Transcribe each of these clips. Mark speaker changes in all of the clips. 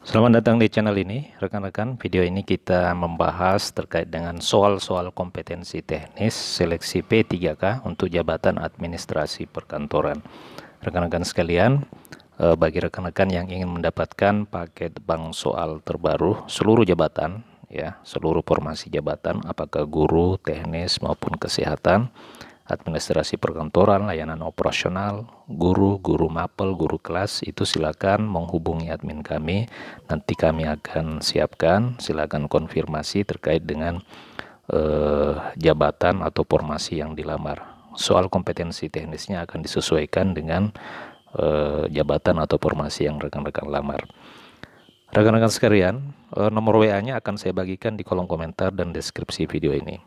Speaker 1: Selamat datang di channel ini, rekan-rekan. Video ini kita membahas terkait dengan soal-soal kompetensi teknis seleksi P3K untuk jabatan administrasi perkantoran. Rekan-rekan sekalian, bagi rekan-rekan yang ingin mendapatkan paket bank soal terbaru seluruh jabatan, ya, seluruh formasi jabatan, apakah guru, teknis maupun kesehatan, administrasi perkantoran, layanan operasional, guru mapel, guru kelas, itu silakan menghubungi admin kami. Nanti kami akan siapkan, silakan konfirmasi terkait dengan jabatan atau formasi yang dilamar. Soal kompetensi teknisnya akan disesuaikan dengan jabatan atau formasi yang rekan-rekan lamar. Rekan-rekan sekalian, nomor WA-nya akan saya bagikan di kolom komentar dan deskripsi video ini.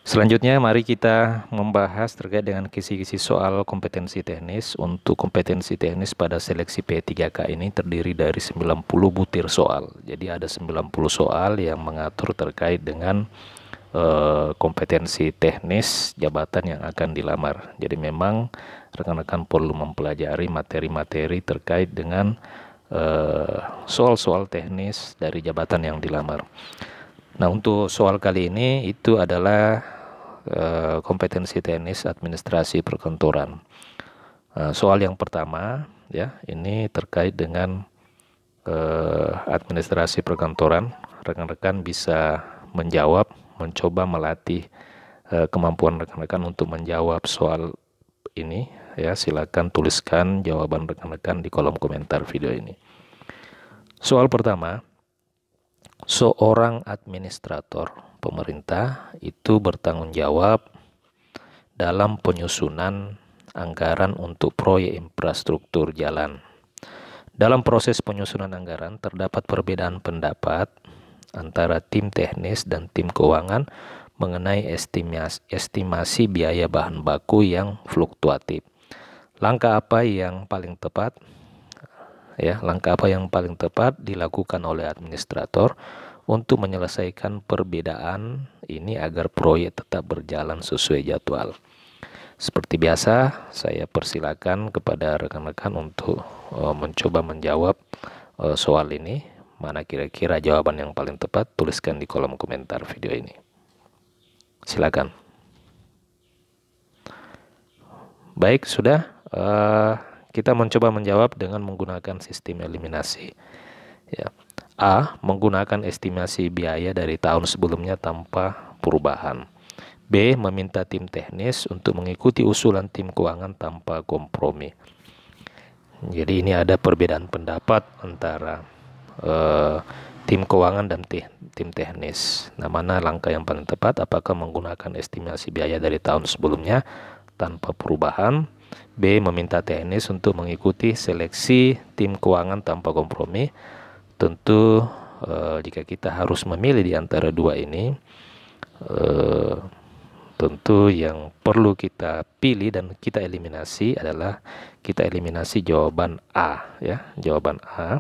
Speaker 1: Selanjutnya, mari kita membahas terkait dengan kisi-kisi soal kompetensi teknis. Untuk kompetensi teknis pada seleksi P3K ini terdiri dari 90 butir soal. Jadi ada 90 soal yang mengatur terkait dengan kompetensi teknis jabatan yang akan dilamar. Jadi memang rekan-rekan perlu mempelajari materi-materi terkait dengan soal-soal teknis dari jabatan yang dilamar. Nah, untuk soal kali ini itu adalah kompetensi teknis administrasi perkantoran. Soal yang pertama, ya, ini terkait dengan administrasi perkantoran. Rekan-rekan bisa menjawab, mencoba melatih kemampuan rekan-rekan untuk menjawab soal ini. Ya, silakan tuliskan jawaban rekan-rekan di kolom komentar video ini. Soal pertama, seorang administrator pemerintah itu bertanggung jawab dalam penyusunan anggaran untuk proyek infrastruktur jalan. Dalam proses penyusunan anggaran terdapat perbedaan pendapat antara tim teknis dan tim keuangan mengenai estimasi biaya bahan baku yang fluktuatif. Langkah apa yang paling tepat? Langkah apa yang paling tepat dilakukan oleh administrator untuk menyelesaikan perbedaan ini agar proyek tetap berjalan sesuai jadwal. Seperti biasa, saya persilakan kepada rekan-rekan untuk mencoba menjawab soal ini. Mana kira-kira jawaban yang paling tepat? Tuliskan di kolom komentar video ini. Silakan. Baik, sudah. Kita mencoba menjawab dengan menggunakan sistem eliminasi. Ya. A. Menggunakan estimasi biaya dari tahun sebelumnya tanpa perubahan. B. Meminta tim teknis untuk mengikuti usulan tim keuangan tanpa kompromi. Jadi ini ada perbedaan pendapat antara tim keuangan dan tim teknis. Nah, mana langkah yang paling tepat? Apakah menggunakan estimasi biaya dari tahun sebelumnya tanpa perubahan? B. Meminta teknis untuk mengikuti seleksi tim keuangan tanpa kompromi. Tentu jika kita harus memilih di antara dua ini, tentu yang perlu kita pilih dan kita eliminasi adalah kita eliminasi jawaban A, ya, jawaban A.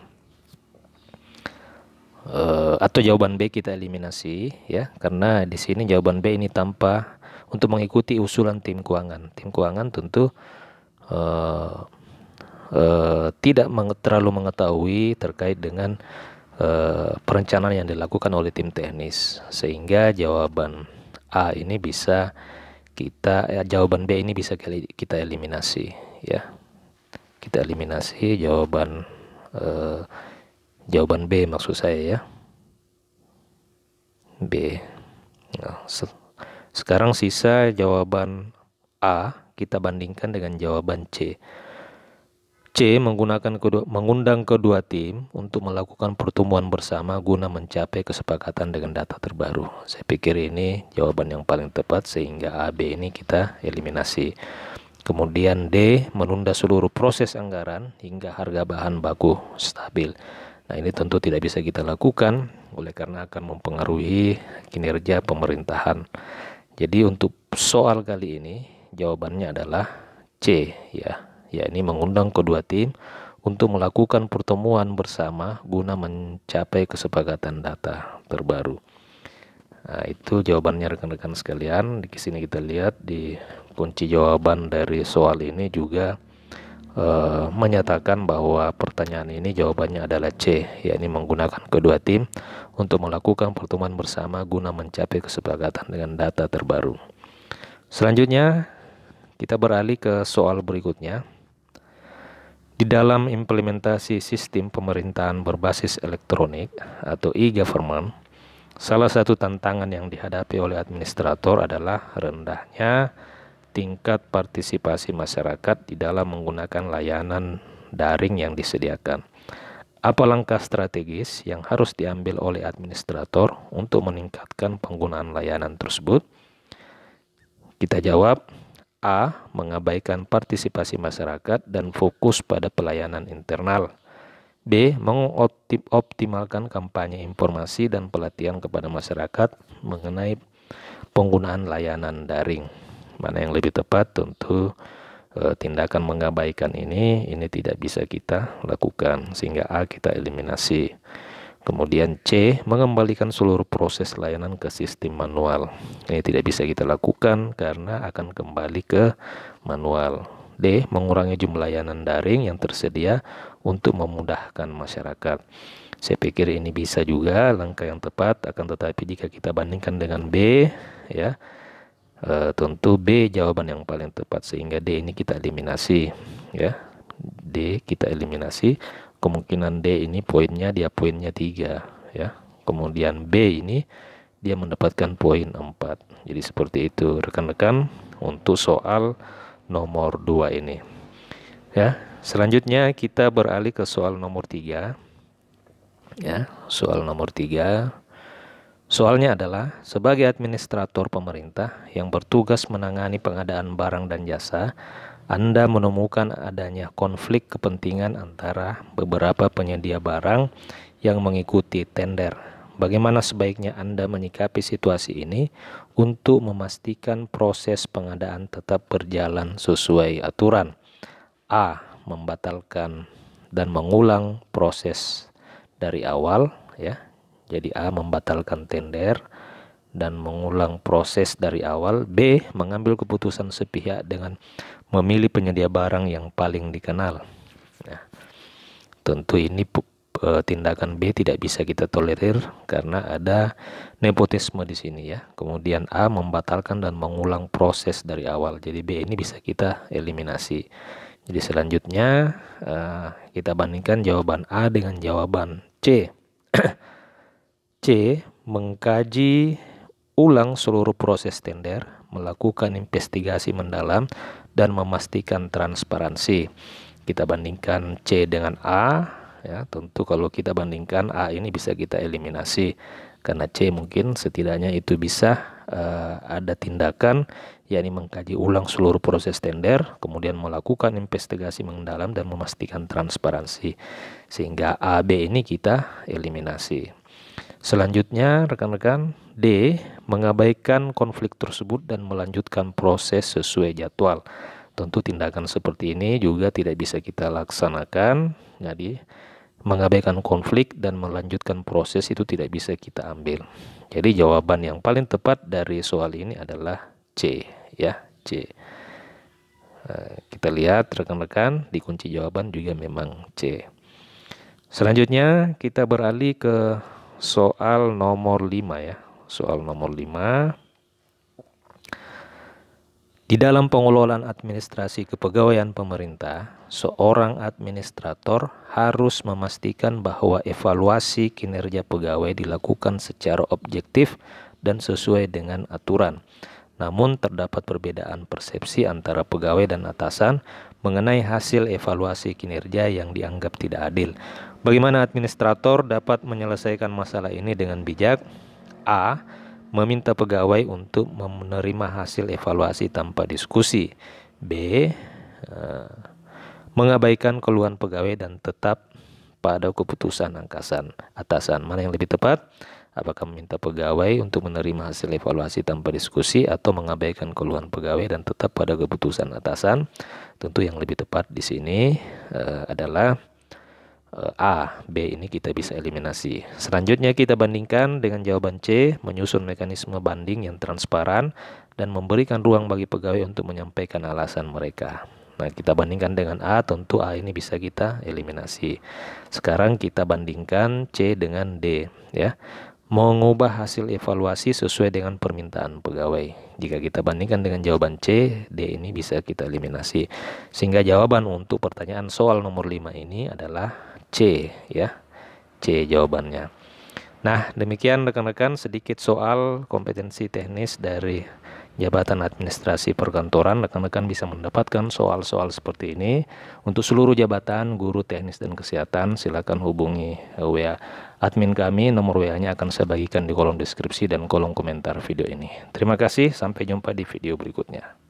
Speaker 1: Atau jawaban B kita eliminasi, ya, karena di sini jawaban B ini tanpa untuk mengikuti usulan tim keuangan. Tim keuangan tentu tidak terlalu mengetahui terkait dengan perencanaan yang dilakukan oleh tim teknis, sehingga jawaban A ini bisa jawaban B ini bisa kita eliminasi, ya. Kita eliminasi jawaban B maksud saya, ya, B. Nah, sekarang sisa jawaban A kita bandingkan dengan jawaban C. C. Mengundang kedua tim untuk melakukan pertemuan bersama guna mencapai kesepakatan dengan data terbaru. Saya pikir ini jawaban yang paling tepat, sehingga A, B ini kita eliminasi. Kemudian D. Menunda seluruh proses anggaran hingga harga bahan baku stabil. Nah, ini tentu tidak bisa kita lakukan oleh karena akan mempengaruhi kinerja pemerintahan. Jadi untuk soal kali ini jawabannya adalah C, ya. Ya, ini mengundang kedua tim untuk melakukan pertemuan bersama guna mencapai kesepakatan data terbaru. Nah, itu jawabannya rekan-rekan sekalian. Di sini kita lihat di kunci jawaban dari soal ini juga menyatakan bahwa pertanyaan ini jawabannya adalah C, yakni menggunakan kedua tim untuk melakukan pertemuan bersama guna mencapai kesepakatan dengan data terbaru. Selanjutnya, kita beralih ke soal berikutnya. Di dalam implementasi sistem pemerintahan berbasis elektronik atau e-government, salah satu tantangan yang dihadapi oleh administrator adalah rendahnya tingkat partisipasi masyarakat di dalam menggunakan layanan daring yang disediakan. Apa langkah strategis yang harus diambil oleh administrator untuk meningkatkan penggunaan layanan tersebut? Kita jawab, A. Mengabaikan partisipasi masyarakat dan fokus pada pelayanan internal. B. Mengoptimalkan kampanye informasi dan pelatihan kepada masyarakat mengenai penggunaan layanan daring. Mana yang lebih tepat? Tentu tindakan mengabaikan ini tidak bisa kita lakukan, sehingga A kita eliminasi. Kemudian C, mengembalikan seluruh proses layanan ke sistem manual. Ini tidak bisa kita lakukan karena akan kembali ke manual. D, mengurangi jumlah layanan daring yang tersedia untuk memudahkan masyarakat. Saya pikir ini bisa juga langkah yang tepat, akan tetapi jika kita bandingkan dengan B, ya, tentu B jawaban yang paling tepat, sehingga D ini kita eliminasi, ya. D kita eliminasi. Kemungkinan D ini poinnya 3, ya. Kemudian B ini dia mendapatkan poin 4. Jadi seperti itu rekan-rekan untuk soal nomor 2 ini. Ya, selanjutnya kita beralih ke soal nomor 3. Ya, soal nomor 3. Soalnya adalah sebagai administrator pemerintah yang bertugas menangani pengadaan barang dan jasa, Anda menemukan adanya konflik kepentingan antara beberapa penyedia barang yang mengikuti tender. Bagaimana sebaiknya Anda menyikapi situasi ini untuk memastikan proses pengadaan tetap berjalan sesuai aturan? A. Membatalkan dan mengulang proses dari awal, ya. Jadi A. Membatalkan tender dan mengulang proses dari awal. B. Mengambil keputusan sepihak dengan memilih penyedia barang yang paling dikenal. Nah, tentu ini tindakan B tidak bisa kita tolerir karena ada nepotisme di sini, ya. Kemudian A. Membatalkan dan mengulang proses dari awal. Jadi B ini bisa kita eliminasi. Jadi selanjutnya kita bandingkan jawaban A dengan jawaban C. C. Mengkaji ulang seluruh proses tender, melakukan investigasi mendalam, dan memastikan transparansi. Kita bandingkan C dengan A, ya. Tentu kalau kita bandingkan A ini bisa kita eliminasi karena C mungkin setidaknya itu bisa ada tindakan, yakni mengkaji ulang seluruh proses tender, kemudian melakukan investigasi mendalam dan memastikan transparansi, sehingga A, B ini kita eliminasi. Selanjutnya rekan-rekan, D. Mengabaikan konflik tersebut dan melanjutkan proses sesuai jadwal. Tentu tindakan seperti ini juga tidak bisa kita laksanakan. Jadi mengabaikan konflik dan melanjutkan proses itu tidak bisa kita ambil. Jadi jawaban yang paling tepat dari soal ini adalah C, ya, C. Kita lihat rekan-rekan di kunci jawaban juga memang C. Selanjutnya kita beralih ke soal nomor 5, ya. Soal nomor 5. Di dalam pengelolaan administrasi kepegawaian pemerintah, seorang administrator harus memastikan bahwa evaluasi kinerja pegawai dilakukan secara objektif dan sesuai dengan aturan. Namun terdapat perbedaan persepsi antara pegawai dan atasan mengenai hasil evaluasi kinerja yang dianggap tidak adil. Bagaimana administrator dapat menyelesaikan masalah ini dengan bijak? A. Meminta pegawai untuk menerima hasil evaluasi tanpa diskusi. B. Mengabaikan keluhan pegawai dan tetap pada keputusan atasan. Mana yang lebih tepat? Apakah meminta pegawai untuk menerima hasil evaluasi tanpa diskusi atau mengabaikan keluhan pegawai dan tetap pada keputusan atasan? Tentu yang lebih tepat di sini adalah A. B ini kita bisa eliminasi. Selanjutnya kita bandingkan dengan jawaban C, menyusun mekanisme banding yang transparan dan memberikan ruang bagi pegawai untuk menyampaikan alasan mereka. Nah, kita bandingkan dengan A, tentu A ini bisa kita eliminasi. Sekarang kita bandingkan C dengan D, ya. Mengubah hasil evaluasi sesuai dengan permintaan pegawai. Jika kita bandingkan dengan jawaban C, D ini bisa kita eliminasi. Sehingga jawaban untuk pertanyaan soal nomor 5 ini adalah C, ya. C jawabannya. Nah, demikian rekan-rekan sedikit soal kompetensi teknis dari jabatan administrasi perkantoran. Rekan-rekan bisa mendapatkan soal-soal seperti ini. Untuk seluruh jabatan, guru teknis dan kesehatan, silakan hubungi WA admin kami. Nomor WA-nya akan saya bagikan di kolom deskripsi dan kolom komentar video ini. Terima kasih, sampai jumpa di video berikutnya.